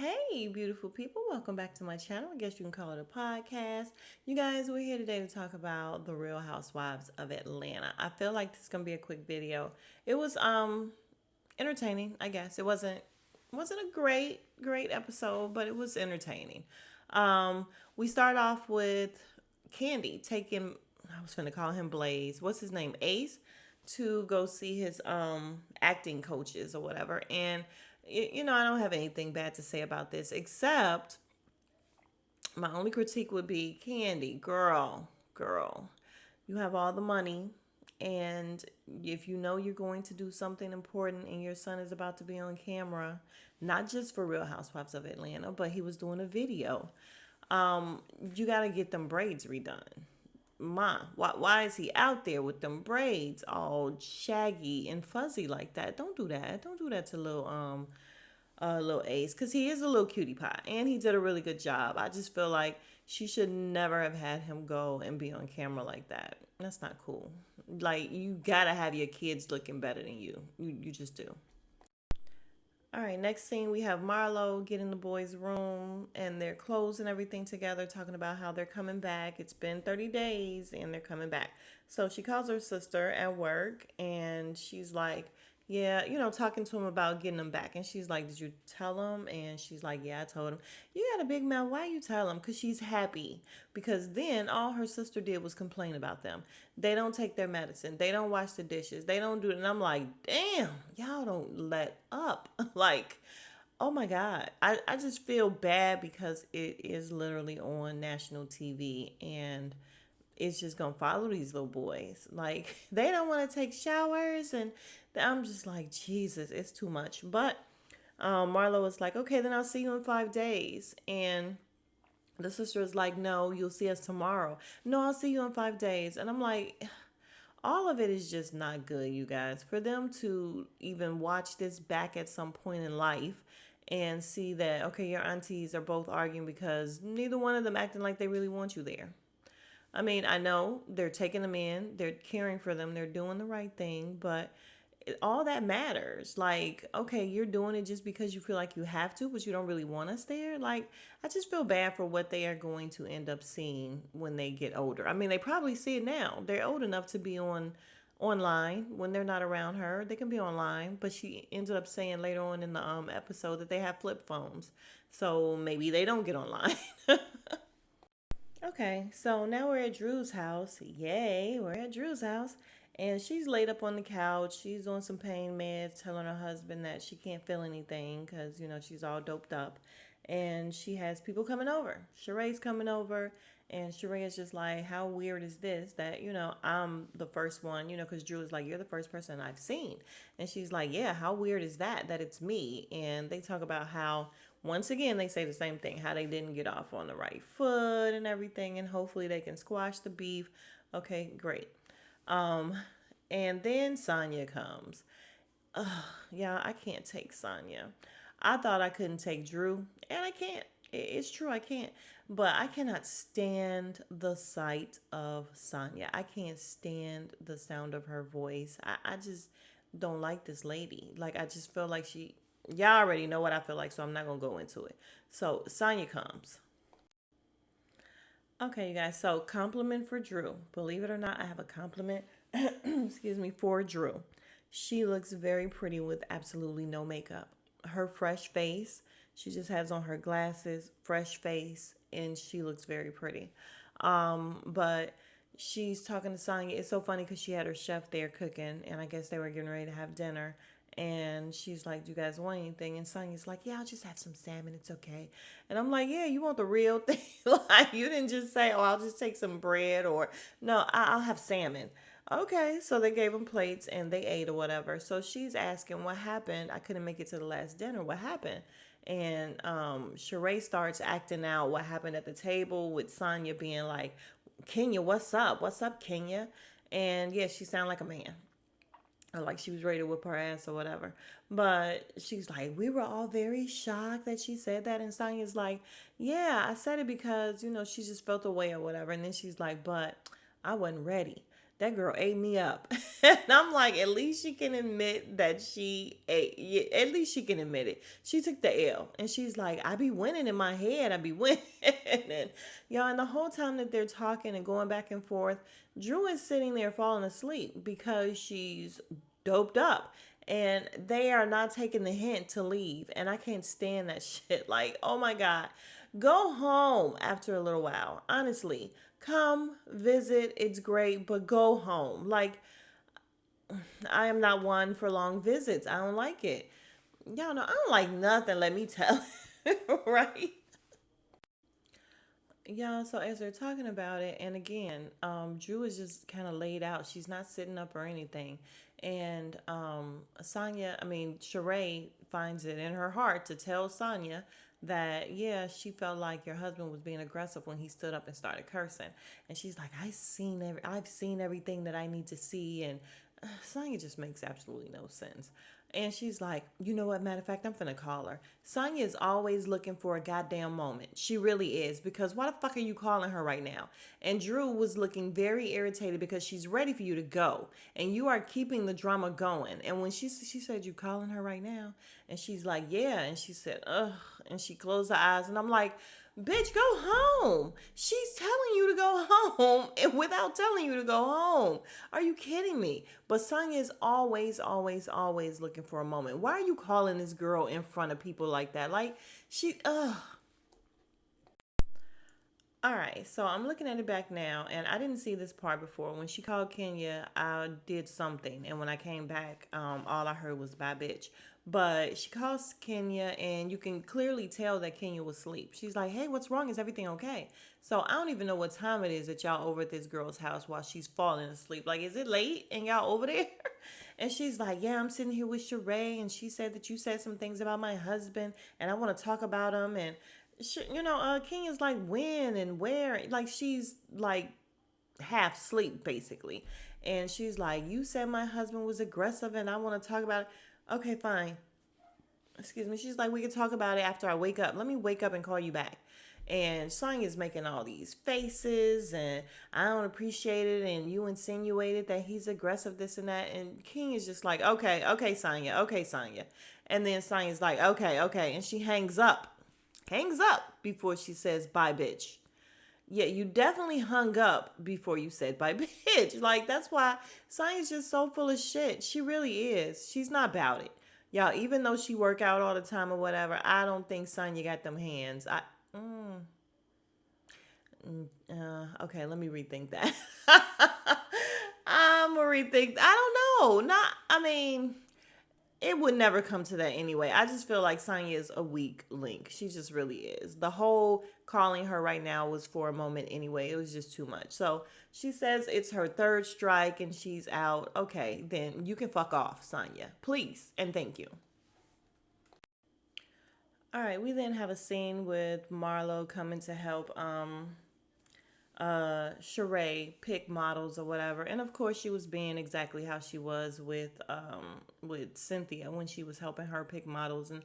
Hey, beautiful people. Welcome back to my channel. I guess you can call it a podcast. You guys, we're here today to talk about the Real Housewives of Atlanta. I feel like this is going to be a quick video. It was entertaining, I guess. It wasn't a great episode, but it was entertaining. We start off with Candy taking, I was going to call him Blaze. What's his name? Ace, to go see his acting coaches or whatever. And I don't have anything bad to say about this, except my only critique would be Candy, girl, you have all the money, and if you know you're going to do something important and your son is about to be on camera, not just for Real Housewives of Atlanta, but he was doing a video, you got to get them braids redone. Why is he out there with them braids all shaggy and fuzzy like that? Don't do that. Don't do that to little Ace, because he is a little cutie pie and he did a really good job. I just feel like she should never have had him go and be on camera like that. That's not cool. Like, you gotta have your kids looking better than you. You just do. All right, next scene, we have Marlo get in the boys' room and their clothes and everything together, talking about how they're coming back. It's been 30 days and they're coming back. So she calls her sister at work and she's like, yeah, talking to him about getting them back. And she's like, did you tell him? And she's like, yeah, I told him. You got a big mouth. Why you tell him? Because she's happy. Because then all her sister did was complain about them. They don't take their medicine. They don't wash the dishes. They don't do it. And I'm like, damn, y'all don't let up. Like, oh my God. I just feel bad because it is literally on national TV and it's just gonna follow these little boys. Like, they don't want to take showers, and I'm just like, Jesus, it's too much. But Marlo was like, okay, then I'll see you in 5 days. And the sister is like, no, you'll see us tomorrow. No, I'll see you in 5 days. And I'm like, all of it is just not good, you guys. For them to even watch this back at some point in life and see that, okay, your aunties are both arguing because neither one of them acting like they really want you there. I mean, I know they're taking them in, they're caring for them, they're doing the right thing, but all that matters. Like, okay, you're doing it just because you feel like you have to, but you don't really want us there. Like, I just feel bad for what they are going to end up seeing when they get older. I mean, they probably see it now. They're old enough to be online when they're not around her. They can be online, but she ended up saying later on in the episode that they have flip phones. So maybe they don't get online. Okay, so now we're at Drew's house. Yay, we're at Drew's house. And she's laid up on the couch. She's on some pain meds, telling her husband that she can't feel anything because, she's all doped up. And she has people coming over. Sheree's coming over. And Sheree is just like, how weird is this that, I'm the first one, because Drew is like, you're the first person I've seen. And she's like, yeah, how weird is that it's me? And they talk about how, once again, they say the same thing, how they didn't get off on the right foot and everything. And hopefully they can squash the beef. Okay, great. Um, and then Sonya comes. Yeah, I can't take Sonya. I thought I couldn't take Drew, and I can't. It's true, I can't. But I cannot stand the sight of Sonya. I can't stand the sound of her voice. I just don't like this lady. Like, I just feel like y'all already know what I feel like, so I'm not going to go into it. So, Sonya comes. Okay, you guys. So, compliment for Drew. Believe it or not, I have a compliment, excuse me, for Drew. She looks very pretty with absolutely no makeup. Her fresh face, she just has on her glasses, fresh face, and she looks very pretty. But she's talking to Sonya. It's so funny because she had her chef there cooking, and I guess they were getting ready to have dinner. And she's like, do you guys want anything? And Sonya's like, yeah, I'll just have some salmon. It's okay. And I'm like, yeah, you want the real thing? Like, you didn't just say, oh, I'll just take some bread, or no, I'll have salmon. Okay, so they gave them plates and they ate or whatever. So she's asking what happened. I couldn't make it to the last dinner. What happened? And Sheree starts acting out what happened at the table, with Sonya being like, Kenya, what's up? What's up, Kenya? And yeah, she sounded like a man, or like she was ready to whip her ass or whatever. But she's like, we were all very shocked that she said that. And Sonya's like, yeah, I said it because, she just felt away or whatever. And then she's like, but I wasn't ready. That girl ate me up. And I'm like, at least she can admit that she ate. Yeah, at least she can admit it. She took the L. And she's like, I be winning in my head. I be winning. And y'all, and the whole time that they're talking and going back and forth, Drew is sitting there falling asleep because she's doped up. And they are not taking the hint to leave. And I can't stand that shit. Like, oh my God. Go home after a little while. Honestly, come visit. It's great, but go home. Like, I am not one for long visits. I don't like it. Y'all know I don't like nothing. Let me tell you, right? Yeah, so as they're talking about it, and again, Drew is just kind of laid out. She's not sitting up or anything. And Sonya, I mean, Sheree finds it in her heart to tell Sonya that, yeah, she felt like your husband was being aggressive when he stood up and started cursing. And she's like, I've seen everything that I need to see. And Sonya just makes absolutely no sense. And she's like, you know what? Matter of fact, I'm finna call her. Sonya is always looking for a goddamn moment. She really is. Because why the fuck are you calling her right now? And Drew was looking very irritated because she's ready for you to go. And you are keeping the drama going. And when she said, you calling her right now? And she's like, yeah. And she said, ugh. And she closed her eyes. And I'm like, bitch, go home. She's telling you to go home and without telling you to go home. Are you kidding me? But Sonya is always, always, always looking for a moment. Why are you calling this girl in front of people like that? Like, ugh. All right, so I'm looking at it back now, and I didn't see this part before. When she called Kenya, I did something, and when I came back, all I heard was "bye, bitch." But she calls Kenya, and you can clearly tell that Kenya was asleep. She's like, "Hey, what's wrong? Is everything okay?" So I don't even know what time it is that y'all over at this girl's house while she's falling asleep. Like, is it late and y'all over there? And she's like, "Yeah, I'm sitting here with Sheree, and she said that you said some things about my husband, and I want to talk about him." And Kenya's like, when and where? Like, she's like half sleep basically. And she's like, you said my husband was aggressive and I want to talk about it. Okay, fine. Excuse me. She's like, we can talk about it after I wake up. Let me wake up and call you back. And Sonya's making all these faces and I don't appreciate it. And you insinuated that he's aggressive, this and that. And King is just like, okay, okay, Sonya, okay, Sonya. And then Sonya's like, okay, okay. And she hangs up before she says bye, bitch. Yeah, you definitely hung up before you said bye, bitch. Like, that's why Sonya's just so full of shit. She really is. She's not about it. Y'all, even though she work out all the time or whatever, I don't think Sonya got them hands. Okay, let me rethink that. I'm gonna rethink. I don't know. Not, I mean, it would never come to that anyway. I just feel like Sonya is a weak link. She just really is. The whole calling her right now was for a moment anyway. It was just too much. So she says it's her third strike and she's out. Okay, then you can fuck off, Sonya. Please and thank you. All right, we then have a scene with Marlo coming to help Sheree pick models or whatever. And of course she was being exactly how she was with Cynthia when she was helping her pick models, and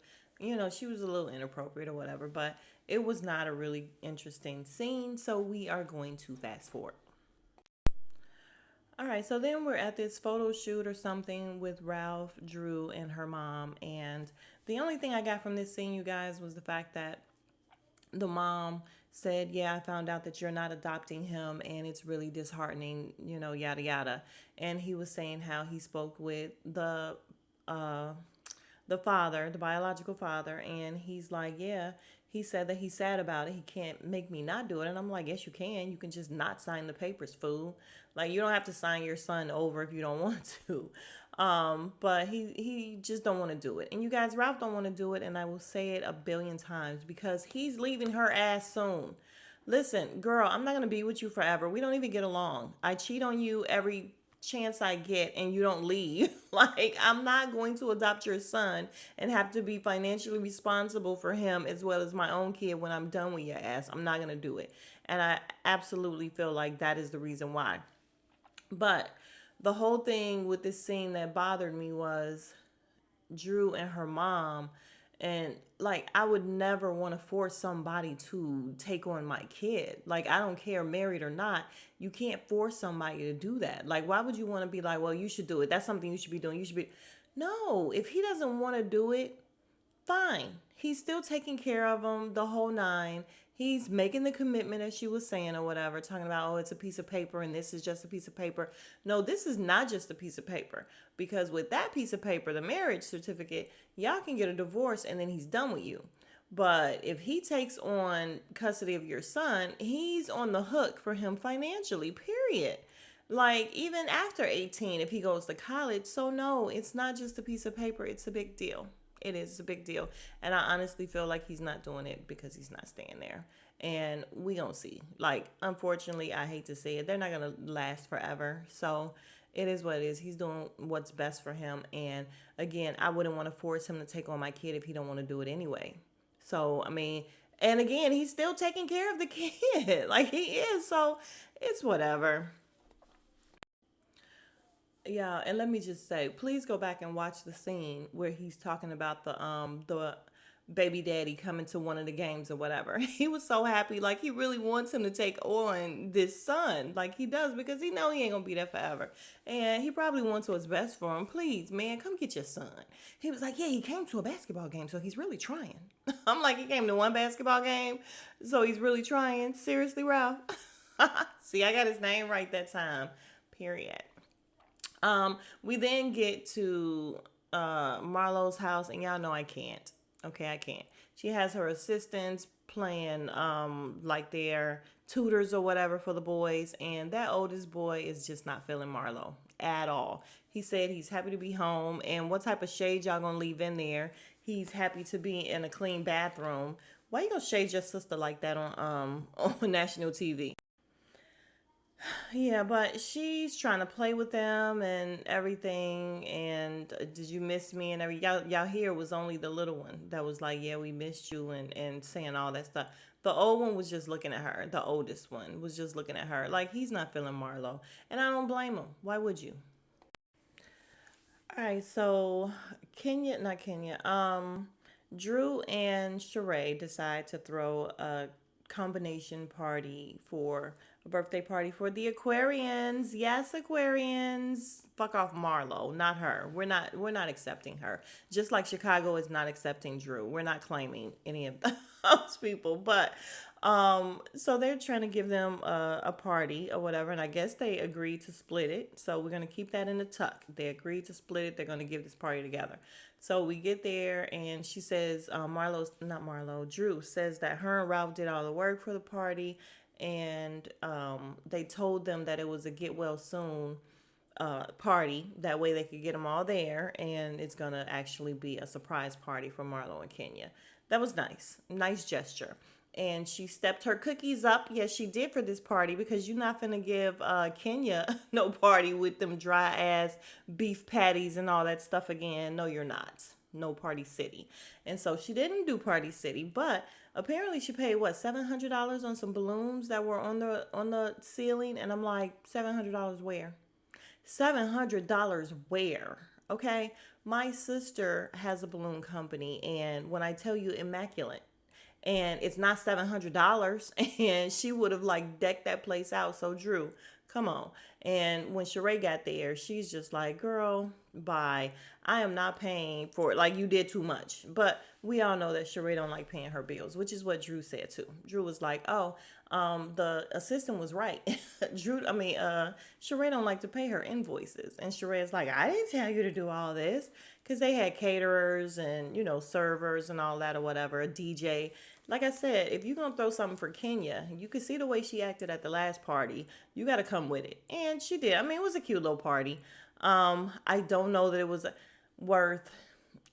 she was a little inappropriate or whatever, but it was not a really interesting scene, so we are going to fast forward. All right, so then we're at this photo shoot or something with Ralph, Drew, and her mom. And the only thing I got from this scene, you guys, was the fact that the mom said, yeah, I found out that you're not adopting him and it's really disheartening, yada yada. And he was saying how he spoke with uh the father, the biological father, and he's like, yeah, he said that he's sad about it. He can't make me not do it. And I'm like, yes, you can. You can just not sign the papers, fool. Like, you don't have to sign your son over if you don't want to. But he just don't want to do it. And you guys, Ralph don't want to do it, and I will say it a billion times because he's leaving her ass soon. Listen, girl, I'm not gonna be with you forever. We don't even get along. I cheat on you every chance I get and you don't leave. Like, I'm not going to adopt your son and have to be financially responsible for him as well as my own kid when I'm done with your ass. I'm not going to do it. And I absolutely feel like that is the reason why. But the whole thing with this scene that bothered me was Drew and her mom. And like, I would never want to force somebody to take on my kid. Like, I don't care, married or not. You can't force somebody to do that. Like, why would you want to be like, well, you should do it? That's something you should be doing. You should be. No, if he doesn't want to do it, fine. He's still taking care of them the whole nine. He's making the commitment, as she was saying, or whatever, talking about, oh, it's a piece of paper and this is just a piece of paper. No, this is not just a piece of paper, because with that piece of paper, the marriage certificate, y'all can get a divorce and then he's done with you. But if he takes on custody of your son, he's on the hook for him financially, period. Like, even after 18, if he goes to college. So, no, it's not just a piece of paper, it's a big deal. It is a big deal. And I honestly feel like he's not doing it because he's not staying there. And we gonna see. Like, unfortunately, I hate to say it, they're not gonna last forever. So it is what it is. He's doing what's best for him. And again, I wouldn't want to force him to take on my kid if he don't want to do it anyway. So I mean, and again, he's still taking care of the kid. Like, he is. So it's whatever. Yeah, and let me just say, please go back and watch the scene where he's talking about the baby daddy coming to one of the games or whatever. He was so happy, like he really wants him to take on this son, like he does, because he know he ain't gonna be there forever, and he probably wants what's best for him. Please, man, come get your son. He was like, yeah, he came to a basketball game, so he's really trying. I'm like, he came to one basketball game, so he's really trying. Seriously, Ralph. See, I got his name right that time. Period. We then get to Marlo's house, and y'all know I can't. Okay, I can't. She has her assistants playing like their tutors or whatever for the boys, and that oldest boy is just not feeling Marlo at all. He said he's happy to be home, and what type of shade y'all gonna leave in there? He's happy to be in a clean bathroom. Why you gonna shade your sister like that on on national TV? Yeah, but she's trying to play with them and everything. And did you miss me? And y'all here was only the little one that was like, yeah, we missed you, and saying all that stuff. The old one was just looking at her. The oldest one was just looking at her like he's not feeling Marlo, and I don't blame him. Why would you? All right, so Kenya, not Kenya. Drew and Sheree decide to throw a combination party for a birthday party for the Aquarians. Yes, Aquarians. Fuck off Marlo, not her. We're not accepting her. Just like Chicago is not accepting Drew. We're not claiming any of those people. But so they're trying to give them a party or whatever, and I guess they agreed to split it. So we're gonna keep that in the tuck. They agreed to split it. They're gonna give this party together. So we get there, and she says, Marlo's not Marlo. Drew says that her and Ralph did all the work for the party, and they told them that it was a get well soon party. That way they could get them all there, and it's gonna actually be a surprise party for Marlo and Kenya. That was nice, nice gesture. And she stepped her cookies up. Yes, she did for this party, because you're not gonna give Kenya no party with them dry ass beef patties and all that stuff again. No, you're not. No Party City. And so she didn't do Party City, but apparently she paid what, $700 on some balloons that were on the ceiling, and I'm like, $700 where? $700 where? Okay, my sister has a balloon company, and when I tell you immaculate, and it's not $700, and she would have like decked that place out. So Drew, come on. And when Sheree got there, she's just like, girl, bye. I am not paying for it. Like, you did too much. But we all know that Sheree don't like paying her bills, which is what Drew said too. Drew was like, oh, the assistant was right. Sheree don't like to pay her invoices. And Sheree is like, I didn't tell you to do all this. Because they had caterers and, servers and all that or whatever, a DJ. Like I said, if you're going to throw something for Kenya, you could see the way she acted at the last party. You got to come with it. And she did. I mean, it was a cute little party. I don't know that it was worth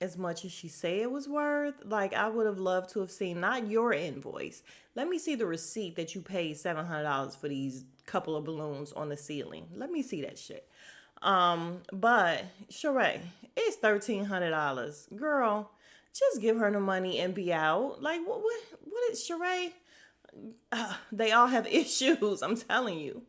as much as she say it was worth. Like, I would have loved to have seen not your invoice. Let me see the receipt that you paid $700 for these couple of balloons on the ceiling. Let me see that shit. But Sheree, it's $1,300. Girl, just give her the money and be out. Like, what is Sheree? They all have issues, I'm telling you.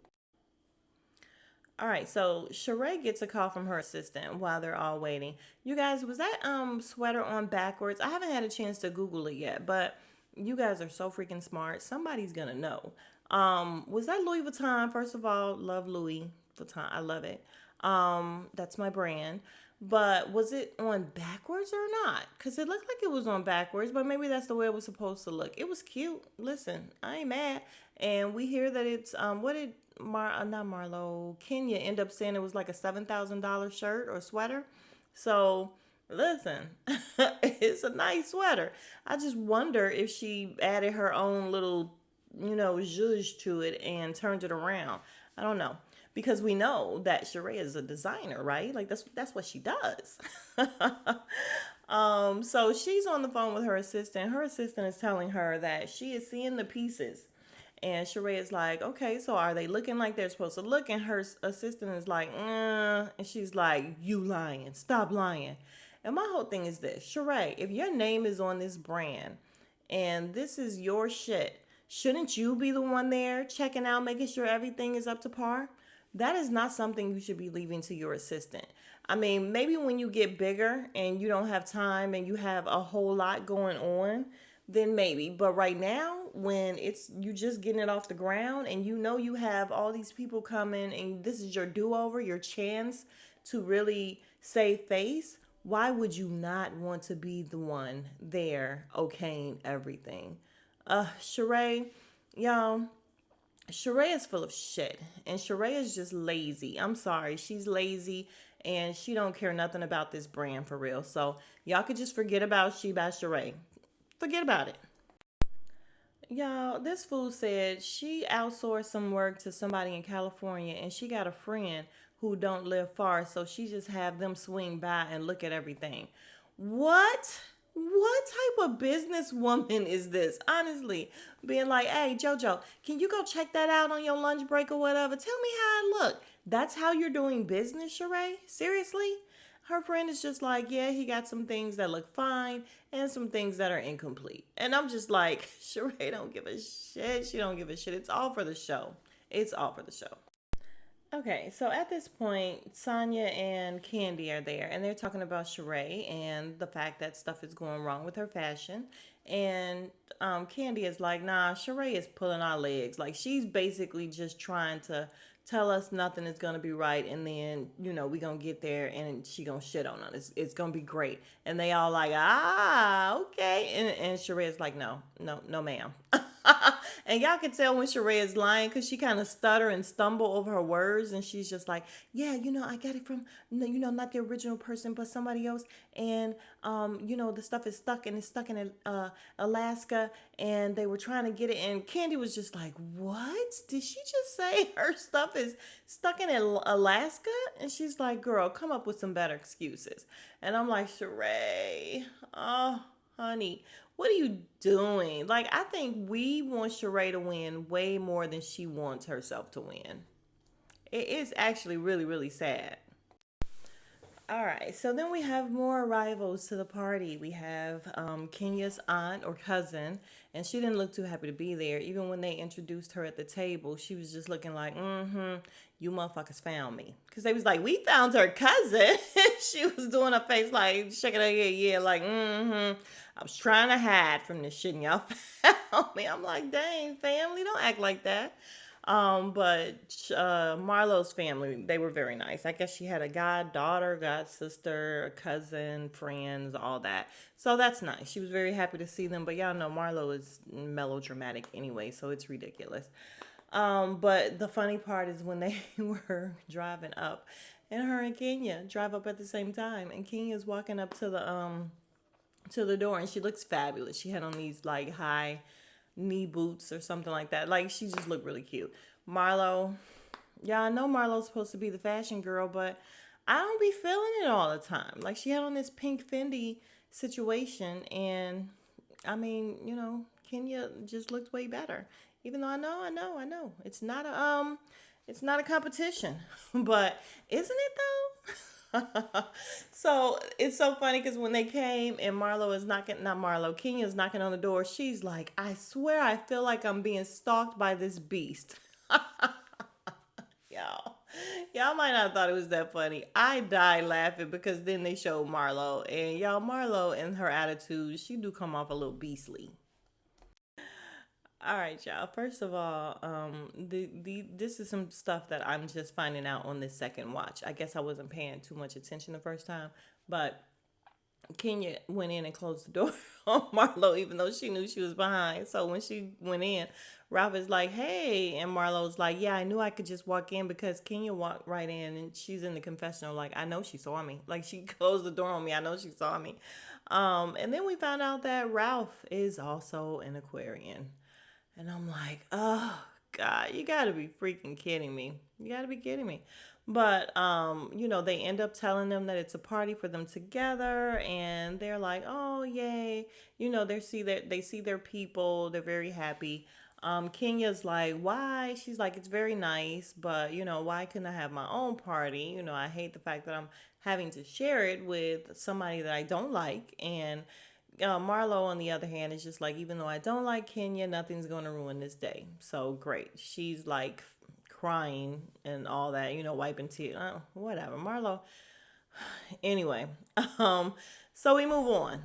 All right, so Sheree gets a call from her assistant while they're all waiting. You guys, was that sweater on backwards? I haven't had a chance to Google it yet, but you guys are so freaking smart. Somebody's gonna know. Was that Louis Vuitton? First of all, love Louis Vuitton. I love it. That's my brand. But was it on backwards or not? Because it looked like it was on backwards, but maybe that's the way it was supposed to look. It was cute. Listen, I ain't mad. And we hear that it's what did not Marlo, Kenya end up saying it was like a $7,000 shirt or sweater. So listen, it's a nice sweater. I just wonder if she added her own little, zhuzh to it and turned it around. I don't know. Because we know that Sheree is a designer, right? Like that's what she does. So she's on the phone with her assistant. Her assistant is telling her that she is seeing the pieces. And Sheree is like, okay, so are they looking like they're supposed to look? And her assistant is like, and she's like, you lying. Stop lying. And my whole thing is this, Sheree, if your name is on this brand and this is your shit, shouldn't you be the one there checking out, making sure everything is up to par? That is not something you should be leaving to your assistant. I mean, maybe when you get bigger and you don't have time and you have a whole lot going on, then maybe. But right now, when it's you just getting it off the ground and you know you have all these people coming and this is your do-over, your chance to really save face, why would you not want to be the one there okaying everything? Sheree, y'all, Sheree is full of shit, and Sheree is just lazy. I'm sorry, she's lazy, and she don't care nothing about this brand for real. So y'all could just forget about She by Sheree. Forget about it. Y'all, this fool said she outsourced some work to somebody in California, and she got a friend who don't live far, so she just have them swing by and look at everything. What? What type of businesswoman is this? Honestly, being like, hey, JoJo, can you go check that out on your lunch break or whatever? Tell me how it look. That's how you're doing business, Sheree? Seriously? Her friend is just like, yeah, he got some things that look fine and some things that are incomplete. And I'm just like, Sheree don't give a shit. She don't give a shit. It's all for the show. It's all for the show. Okay, so at this point, Sonia and Candy are there, and they're talking about Sheree and the fact that stuff is going wrong with her fashion. And Candy is like, nah, Sheree is pulling our legs. Like, she's basically just trying to tell us nothing is going to be right, and then, we going to get there, and she going to shit on us. It's going to be great. And they all like, okay. And Sheree is like, no, no, no, ma'am. And y'all can tell when Sheree is lying because she kind of stutter and stumble over her words, and she's just like, yeah, I got it from, not the original person, but somebody else. And, the stuff is stuck, and it's stuck in Alaska, and they were trying to get it. And Candy was just like, what? Did she just say her stuff is stuck in Alaska? And she's like, girl, come up with some better excuses. And I'm like, Sheree, oh, honey, what are you doing? Like, I think we want Sheree to win way more than she wants herself to win. It is actually really, really sad. All right, so then we have more arrivals to the party. We have Kenya's aunt or cousin, and she didn't look too happy to be there. Even when they introduced her at the table, she was just looking like, you motherfuckers found me. Because they was like, we found her cousin. She was doing her face like, shaking her head, yeah, like, I was trying to hide from this shit, and y'all found me. I'm like, dang, family, don't act like that. But Marlo's family, they were very nice. I guess she had a goddaughter, god sister, a cousin, friends, all that. So that's nice. She was very happy to see them. But y'all know Marlo is melodramatic anyway, so it's ridiculous. But the funny part is when they were driving up, and her and Kenya drive up at the same time, and Kenya's walking up to the door, and she looks fabulous. She had on these like high knee boots or something like that. Like, she just looked really cute. Marlo, yeah, I know Marlo's supposed to be the fashion girl, but I don't be feeling it all the time. Like, she had on this pink Fendi situation, and I mean, Kenya just looked way better. Even though I know, it's not a competition, but isn't it though? So it's so funny because when they came and Marlo is knocking, not Marlo, Kenya is knocking on the door, she's like, I swear I feel like I'm being stalked by this beast. Y'all. Y'all might not have thought it was that funny. I died laughing because then they showed Marlo, and y'all, Marlo and her attitude, she do come off a little beastly. All right, y'all. First of all, this is some stuff that I'm just finding out on this second watch. I guess I wasn't paying too much attention the first time, but Kenya went in and closed the door on Marlo, even though she knew she was behind. So when she went in, Ralph is like, "Hey," and Marlo's like, "Yeah, I knew I could just walk in because Kenya walked right in, and she's in the confessional. Like, I know she saw me. Like, she closed the door on me. I know she saw me." And then we found out that Ralph is also an Aquarian. And I'm like, oh God, you gotta be freaking kidding me. You gotta be kidding me. But they end up telling them that it's a party for them together, and they're like, oh yay. They see their people, they're very happy. Kenya's like, why? She's like, it's very nice, but why couldn't I have my own party? I hate the fact that I'm having to share it with somebody that I don't like. And Marlo, on the other hand, is just like, even though I don't like Kenya, nothing's going to ruin this day. So great. She's like crying and all that, wiping tears. Whatever. Marlo. Anyway, um, so we move on.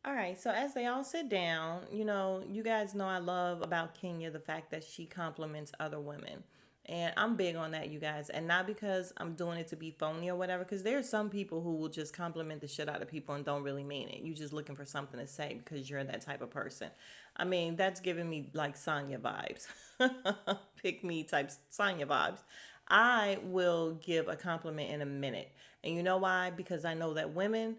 All right, so as they all sit down, you guys know I love about Kenya the fact that she compliments other women. And I'm big on that, you guys. And not because I'm doing it to be phony or whatever, because there are some people who will just compliment the shit out of people and don't really mean it. You're just looking for something to say because you're that type of person. I mean, that's giving me like Sonya vibes. Pick me type Sonya vibes. I will give a compliment in a minute. And you know why? Because I know that women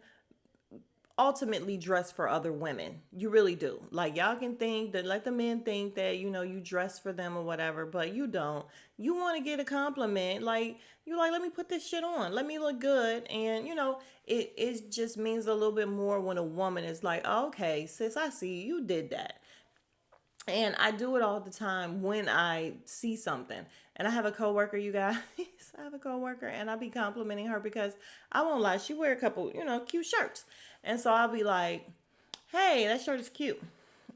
ultimately dress for other women. You really do. Like, y'all can think that, let the men think that, you dress for them or whatever, but you don't. You want to get a compliment. Like, you like, let me put this shit on. Let me look good. And, it just means a little bit more when a woman is like, oh, okay, sis, I see you did that. And I do it all the time when I see something. And I have a coworker, you guys. I have a coworker, and I'll be complimenting her because I won't lie, she wear a couple, cute shirts. And so I'll be like, "Hey, that shirt is cute."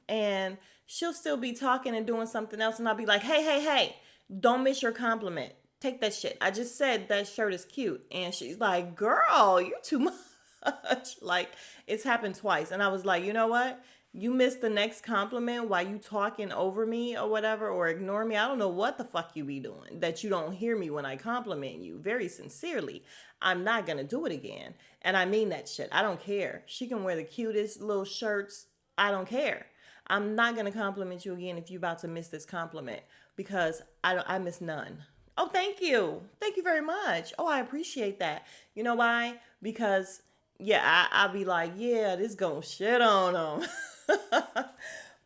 And she'll still be talking and doing something else, and I'll be like, "Hey, hey, hey, don't miss your compliment. Take that shit. I just said that shirt is cute." And she's like, "Girl, you're too much." Like, it's happened twice. And I was like, you know what? You missed the next compliment while you talking over me or whatever, or ignore me. I don't know what the fuck you be doing that you don't hear me when I compliment you very sincerely. I'm not gonna do it again. And I mean that shit. I don't care. She can wear the cutest little shirts. I don't care. I'm not gonna compliment you again if you about to miss this compliment because I miss none. Oh, thank you. Thank you very much. Oh, I appreciate that. You know why? Because yeah, I'll be like, yeah, this gonna shit on them.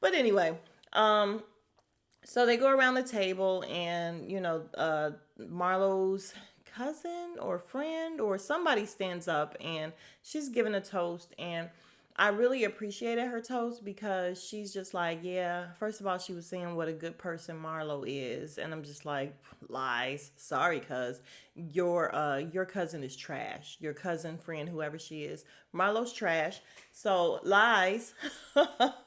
But anyway, so they go around the table, and Marlo's cousin or friend or somebody stands up, and she's giving a toast. And I really appreciated her toast because she's just like, yeah, first of all, she was saying what a good person Marlo is. And I'm just like, lies. Sorry, cuz your cousin is trash. Your cousin, friend, whoever she is, Marlo's trash. So lies.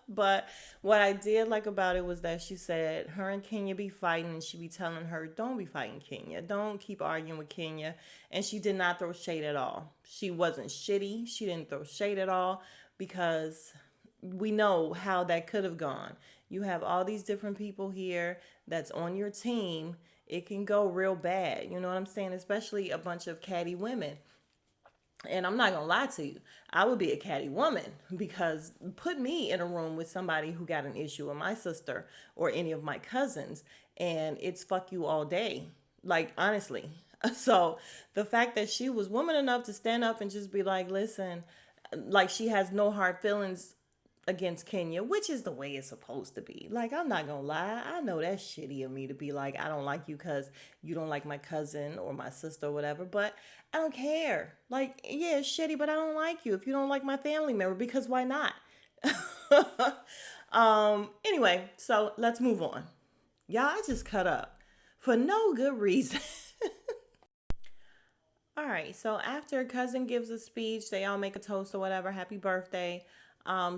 But what I did like about it was that she said her and Kenya be fighting, and she be telling her, don't be fighting Kenya. Don't keep arguing with Kenya. And she did not throw shade at all. She wasn't shitty. She didn't throw shade at all because we know how that could have gone. You have all these different people here that's on your team. It can go real bad. You know what I'm saying? Especially a bunch of catty women. And I'm not gonna lie to you, I would be a catty woman because put me in a room with somebody who got an issue with my sister or any of my cousins, and it's fuck you all day. Like, honestly. So the fact that she was woman enough to stand up and just be like, listen, like she has no hard feelings against Kenya, which is the way it's supposed to be. Like, I'm not gonna lie, I know that's shitty of me to be like, I don't like you because you don't like my cousin or my sister or whatever, but I don't care. Like, yeah, it's shitty, but I don't like you if you don't like my family member, because why not? Anyway, so let's move on. Y'all, I just cut up for no good reason. All right, so after cousin gives a speech, they all make a toast or whatever, happy birthday.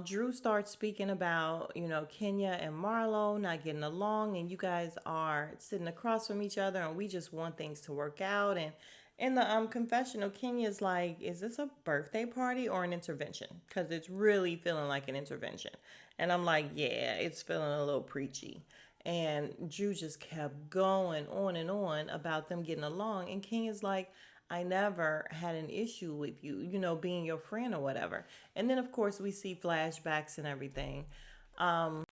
Drew starts speaking about, Kenya and Marlo not getting along, and you guys are sitting across from each other, and we just want things to work out. And in the confessional, Kenya's like, "Is this a birthday party or an intervention? Because it's really feeling like an intervention." And I'm like, "Yeah, it's feeling a little preachy." And Drew just kept going on and on about them getting along, and Kenya's like, "I never had an issue with you, being your friend or whatever." And then, of course, we see flashbacks and everything. All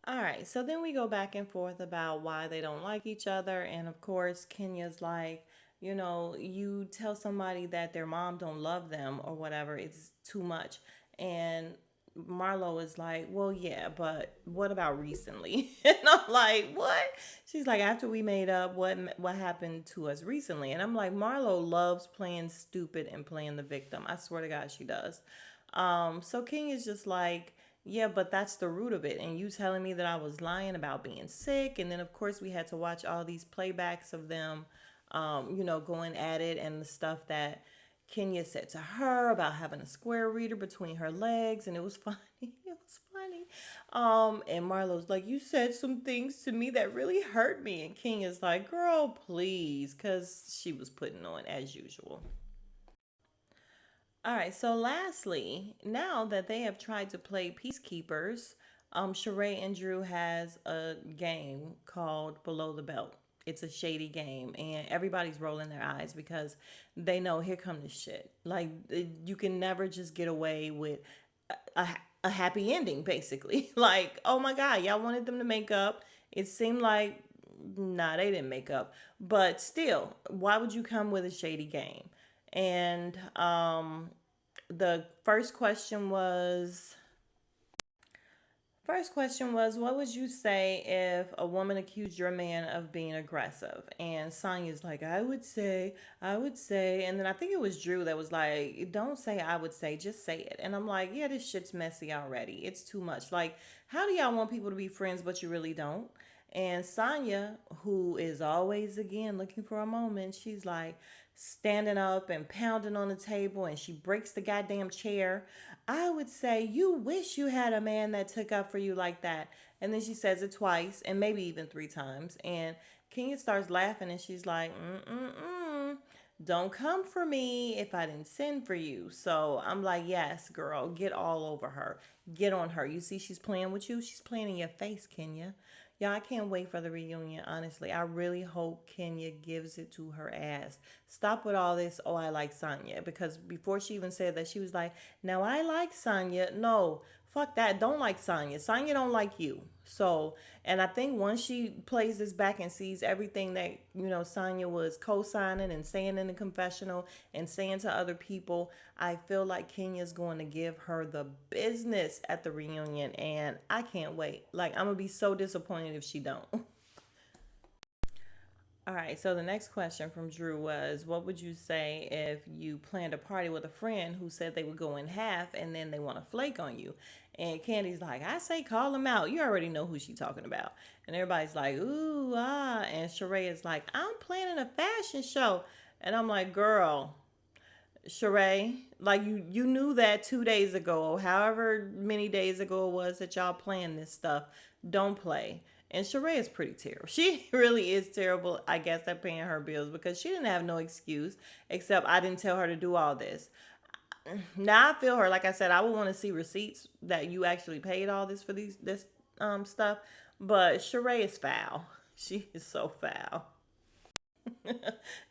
right, so then we go back and forth about why they don't like each other. And of course, Kenya's like, you tell somebody that their mom don't love them or whatever, it's too much. And Marlo is like, "Well, yeah, but what about recently?" And I'm like, "What?" She's like, "After we made up, what happened to us recently?" And I'm like, Marlo loves playing stupid and playing the victim. I swear to God, she does. So King is just like, "Yeah, but that's the root of it. And you telling me that I was lying about being sick." And then, of course, we had to watch all these playbacks of them, going at it, and the stuff that Kenya said to her about having a square reader between her legs. And it was funny. It was funny. And Marlo's like, "You said some things to me that really hurt me." And Kenya's like, "Girl, please," because she was putting on as usual. All right, so lastly, now that they have tried to play peacekeepers, Sheree and Drew has a game called Below the Belt. It's a shady game, and everybody's rolling their eyes because they know here come the shit. Like you can never just get away with a, a happy ending, basically. Like, oh my God, y'all wanted them to make up. It seemed like, nah, they didn't make up, but still, why would you come with a shady game? And the first question was, what would you say if a woman accused your man of being aggressive? And Sonya's like, I would say. And then I think it was Drew that was like, "Don't say I would say, just say it." And I'm like, yeah, this shit's messy already. It's too much. Like, how do y'all want people to be friends, but you really don't? And Sonya, who is always again looking for a moment, she's like standing up and pounding on the table, and she breaks the goddamn chair. "I would say you wish you had a man that took up for you like that." And then she says it twice and maybe even three times. And Kenya starts laughing, and she's like, "Mm-mm-mm. Don't come for me if I didn't send for you." So I'm like, yes, girl, get all over her. Get on her. You see, she's playing with you. She's playing in your face, Kenya. Yeah, I can't wait for the reunion, honestly. I really hope Kenya gives it to her ass. Stop with all this, "Oh, I like Sonya." Because before she even said that, she was like, "Now I like Sonya." No, fuck that. Don't like Sonya. Sonya don't like you. So, and I think once she plays this back and sees everything that, Sonya was co signing and saying in the confessional and saying to other people, I feel like Kenya's going to give her the business at the reunion. And I can't wait. Like, I'm going to be so disappointed if she don't. All right, so the next question from Drew was, what would you say if you planned a party with a friend who said they would go in half and then they want to flake on you? And Candy's like, "I say call them out. You already know who she's talking about." And everybody's like, "Ooh, ah." And Sheree is like, "I'm planning a fashion show." And I'm like, "Girl, Sheree, like you knew that 2 days ago, or however many days ago it was that y'all planned this stuff. Don't play." And Sheree is pretty terrible. She really is terrible, I guess, at paying her bills because she didn't have no excuse except I didn't tell her to do all this. Now I feel her. Like I said, I would want to see receipts that you actually paid all this for this stuff. But Sheree is foul. She is so foul.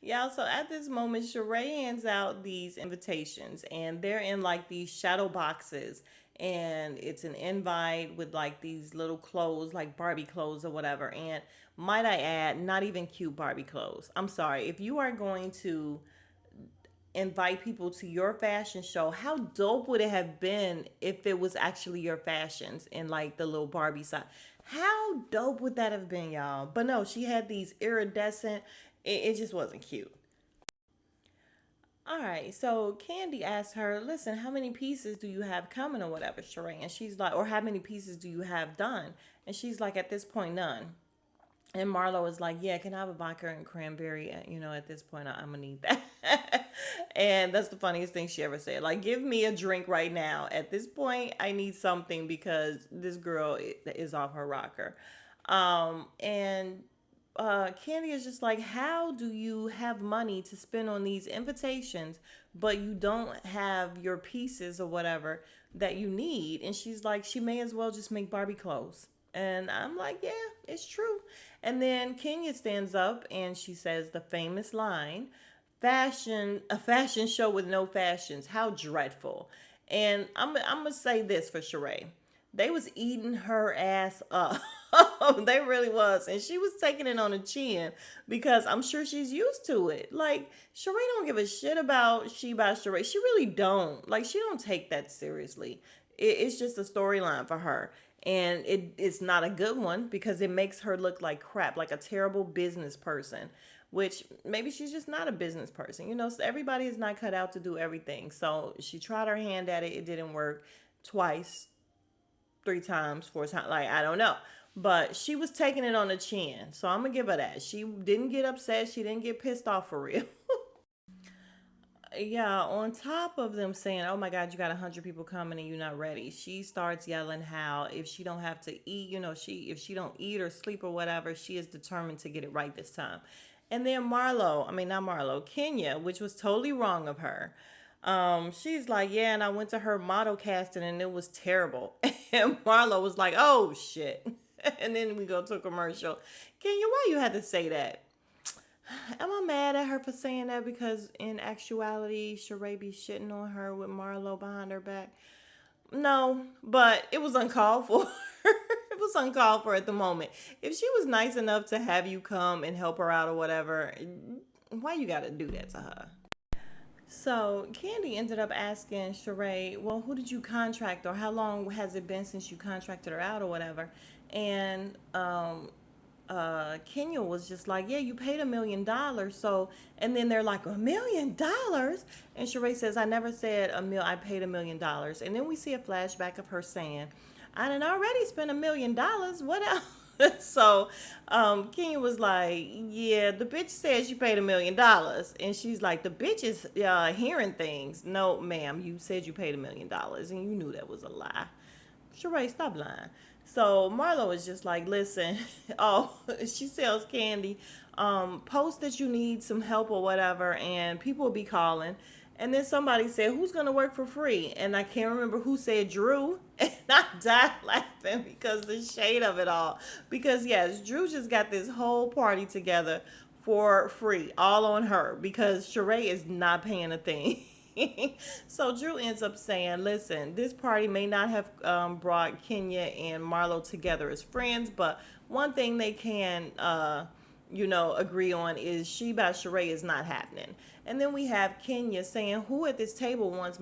Yeah, so at this moment, Sheree hands out these invitations, and they're in like these shadow boxes. And it's an invite with like these little clothes, like Barbie clothes or whatever. And might I add, not even cute Barbie clothes. I'm sorry. If you are going to invite people to your fashion show, how dope would it have been if it was actually your fashions in like the little Barbie side? How dope would that have been, y'all? But no, she had these iridescent, it just wasn't cute. All right, so Candy asked her, "Listen, how many pieces do you have coming or whatever, Sheree?" And she's like, "Or how many pieces do you have done?" And she's like, "At this point, none." And Marlo was like, "Yeah, can I have a vodka and cranberry? You know, at this point, I'm gonna need that." And that's the funniest thing she ever said. Like, give me a drink right now. At this point, I need something because this girl is off her rocker. And Candy is just like, how do you have money to spend on these invitations, but you don't have your pieces or whatever that you need? And she's like, she may as well just make Barbie clothes. And I'm like, yeah, it's true. And then Kenya stands up and she says the famous line, a fashion show with no fashions. How dreadful. And I'm gonna say this for Sheree. They was eating her ass up. They really was. And she was taking it on the chin because I'm sure she's used to it. Like, Sheree don't give a shit about She by Sheree. She really don't. Like, she don't take that seriously. It's just a storyline for her. And it's not a good one because it makes her look like crap, like a terrible business person, which maybe she's just not a business person. You know, so everybody is not cut out to do everything. So she tried her hand at it. It didn't work twice, three times, four times. Like, I don't know. But she was taking it on the chin. So I'm going to give her that. She didn't get upset. She didn't get pissed off for real. Yeah, on top of them saying, "Oh my God, you got 100 people coming and you're not ready," she starts yelling how if she don't have to eat, you know, she if she don't eat or sleep or whatever, she is determined to get it right this time. And then Marlo, I mean not Marlo, Kenya, which was totally wrong of her. She's like, "Yeah, and I went to her model casting and it was terrible." And Marlo was like, "Oh shit." And then we go to a commercial. Kenya, why you had to say that? Am I mad at her for saying that because in actuality, Sheree be shitting on her with Marlo behind her back? No, but it was uncalled for. It was uncalled for at the moment. If she was nice enough to have you come and help her out or whatever, why you gotta do that to her? So Candy ended up asking Sheree, "Well, who did you contract, or how long has it been since you contracted her out, or whatever?" And Kenya was just like, "Yeah, you paid $1 million." So, and then they're like, $1 million? And Sheree says, "I never said I paid $1 million." And then we see a flashback of her saying, "I done already spent $1 million. What else?" So Kenya was like, "Yeah, the bitch said she paid $1 million." And she's like, "The bitch is hearing things." "No, ma'am, you said you paid $1 million and you knew that was a lie." Sheree, stop lying. So Marlo is just like, "Listen, oh," she sells candy. Post that you need some help or whatever, and people will be calling. And then somebody said, "Who's gonna work for free?" And I can't remember who said Drew. And I died laughing because the shade of it all. Because yes, Drew just got this whole party together for free, all on her, because Sheree is not paying a thing. So Drew ends up saying, "Listen, this party may not have brought Kenya and Marlo together as friends, but one thing they can, agree on is She by Sheree is not happening." And then we have Kenya saying, "Who at this table wants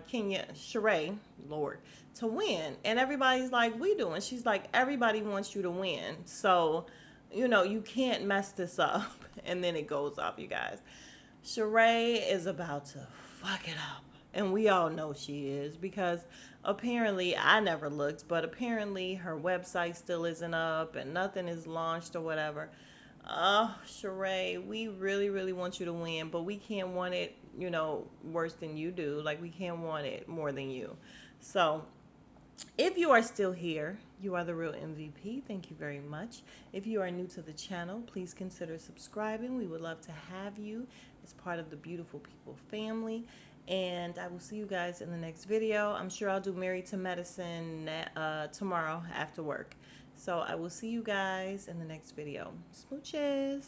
Kenya, Sheree, Lord, to win?" And everybody's like, "We do." And she's like, "Everybody wants you to win. So, you can't mess this up." And then it goes off, you guys. Sheree is about to fuck it up. And we all know she is because apparently, I never looked, but apparently her website still isn't up and nothing is launched or whatever. Oh, Sheree, we really, really want you to win, but we can't want it, worse than you do. Like, we can't want it more than you. So, if you are still here, you are the real MVP. Thank you very much. If you are new to the channel, please consider subscribing. We would love to have you as part of the Beautiful People family. And I will see you guys in the next video. I'm sure I'll do Married to Medicine tomorrow after work. So I will see you guys in the next video. Smooches.